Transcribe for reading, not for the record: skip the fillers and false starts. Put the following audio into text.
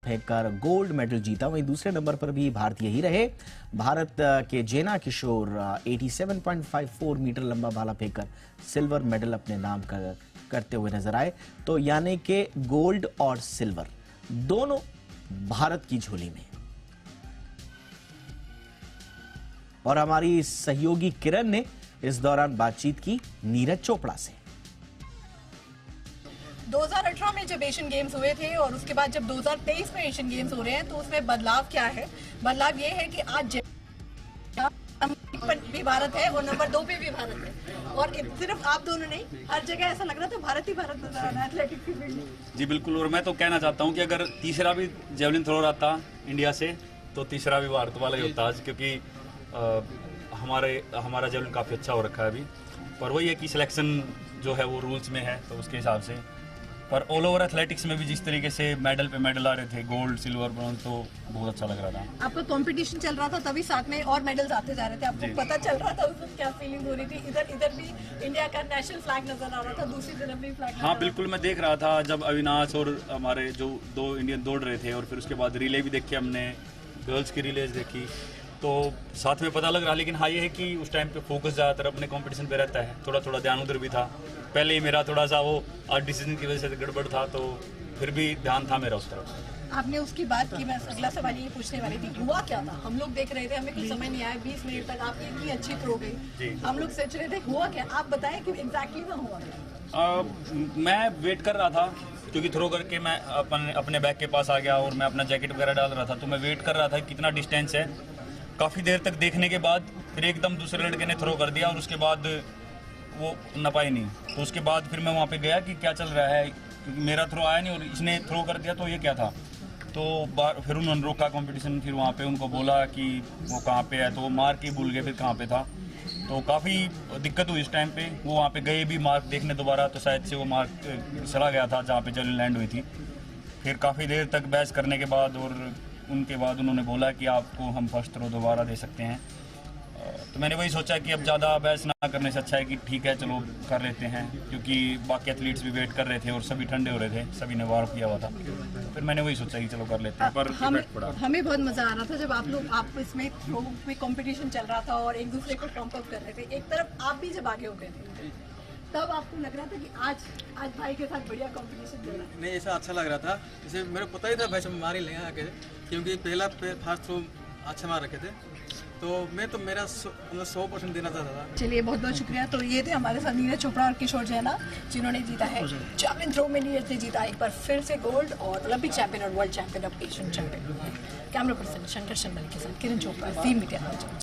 फेंककर gold medal जीता। वहीं दूसरे नंबर पर भी भारतीय ही रहे। भारत के जेना किशोर 87.54 मीटर लंबा भाला फेंककर सिल्वर मेडल अपने नाम करते हुए नजर आए। तो यानी कि गोल्ड और सिल्वर दोनों भारत की झोली में। और हमारी सहयोगी किरण ने इस दौरान बातचीत की नीरज चोपड़ा से। 2018 में जब एशियन गेम्स हुए थे और उसके बाद जब 2023 में एशियन गेम्स हो रहे हैं तो उसमें बदलाव क्या है? बदलाव ये है कि आज भी भारत है और नंबर 2 पे भी भारत है। और सिर्फ आप दोनों नहीं, हर जगह ऐसा लग रहा था भारत ही भारत नजर आ रहा है एथलेटिक्स की फील्ड में। जी बिल्कुल। और मैं तो कहना चाहता हूं कि अगर तीसरा भी जेवलिन थ्रो आता इंडिया से तो तीसरा भी भारत वाला ही होता आज, क्योंकि हमारा जेवलिन काफ़ी अच्छा हो रखा है अभी। पर वही है कि सिलेक्शन जो है वो रूल्स में है, तो उसके हिसाब से। पर ऑल ओवर एथलेटिक्स में भी जिस तरीके से मेडल पे मेडल आ रहे थे, गोल्ड सिल्वर ब्रॉन्ज, तो बहुत अच्छा लग रहा था। आपका कंपटीशन चल रहा था तभी साथ में और मेडल्स आते जा रहे थे, आपको पता चल रहा था उस वक्त क्या फीलिंग हो रही थी? इधर भी इंडिया का नेशनल फ्लैग नजर आ रहा था, दूसरी तरफ भी फ्लैग। हाँ बिल्कुल, मैं देख रहा था जब अविनाश और हमारे जो 2 इंडियन दौड़ रहे थे, और फिर उसके बाद रिले भी देखी हमने, गर्ल्स की रिलेज देखी, तो साथ में पता लग रहा। लेकिन हाँ ये है कि उस टाइम पे फोकस ज़्यादातर अपने कंपटीशन पे रहता है, थोड़ा ध्यान उधर भी था। पहले ही मेरा थोड़ा सा वो डिसीजन की वजह से गड़बड़ था, तो फिर भी ध्यान था मेरा उस तरफ। आपने उसकी बात की, मैं अगला सवाल ये पूछने वाली थी, हुआ क्या था? हम लोग देख रहे थे, हमें कुछ समझ नहीं आया, 20 मिनट तक आपकी इतनी अच्छी थ्रो गई, हम लोग सोच रहे थे हुआ क्या? आप बताएं कि एग्जैक्टली वहाँ हुआ क्या? मैं वेट कर रहा था, क्योंकि थ्रो करके मैं अपने बैग के पास आ गया और मैं अपना जैकेट वगैरह डाल रहा था, तो मैं वेट कर रहा था कितना डिस्टेंस है। काफ़ी देर तक देखने के बाद फिर एकदम दूसरे लड़के ने थ्रो कर दिया और उसके बाद वो नपा ही नहीं। तो उसके बाद फिर मैं वहाँ पे गया कि क्या चल रहा है, क्योंकि मेरा थ्रो आया नहीं और इसने थ्रो कर दिया, तो ये क्या था। तो फिर उन्होंने रोका कंपटीशन, फिर वहाँ पे उनको बोला कि वो कहाँ पे है, तो वो मार्क ही भूल गए फिर कहाँ पे था। तो काफ़ी दिक्कत हुई इस टाइम पे। वो वहाँ पे गए भी मार्क देखने दोबारा, तो शायद से वो मार्क चला गया था जहाँ पे जेवलिन लैंड हुई थी। फिर काफ़ी देर तक बहस करने के बाद और उनके बाद उन्होंने बोला कि आपको हम फर्स्ट थ्रो दोबारा दे सकते हैं। तो मैंने वही सोचा कि अब ज़्यादा बहस ना करने से अच्छा है कि ठीक है चलो कर लेते हैं, क्योंकि बाकी एथलीट्स भी वेट कर रहे थे और सभी ठंडे हो रहे थे, सभी ने वार्म किया हुआ था। फिर मैंने वही सोचा कि चलो कर लेते हैं। पर हमें बहुत मज़ा आ रहा था जब आप इसमें थ्रो में कंपटीशन चल रहा था और एक दूसरे को पंप अप कर रहे थे। एक तरफ आप भी जब आगे हो गए थे, तब आपको लग रहा था कि आज भाई के साथ बढ़िया कंपटीशन चल रहा है? नहीं, ऐसा अच्छा लग रहा था, जैसे मेरे को पता ही था भाई सब मार ही लेंगे आके, क्योंकि पहला फास्ट थ्रो अच्छा मार रखे थे, तो मैं तो मेरा 100% देना चाहता था। चलिए बहुत बहुत शुक्रिया। तो ये थे हमारे साथ नीरज चोपड़ा और किशोर जेना, जिन्होंने जीता है जैवलिन थ्रो में। नीरज ने जीता एक बार फिर से गोल्ड और ओलंपिक चैंपियन और वर्ल्ड चैंपियन और Asian champion. Camera person Shankar Sharma के साथ किरण चोपड़ा, ज़ी मीडिया।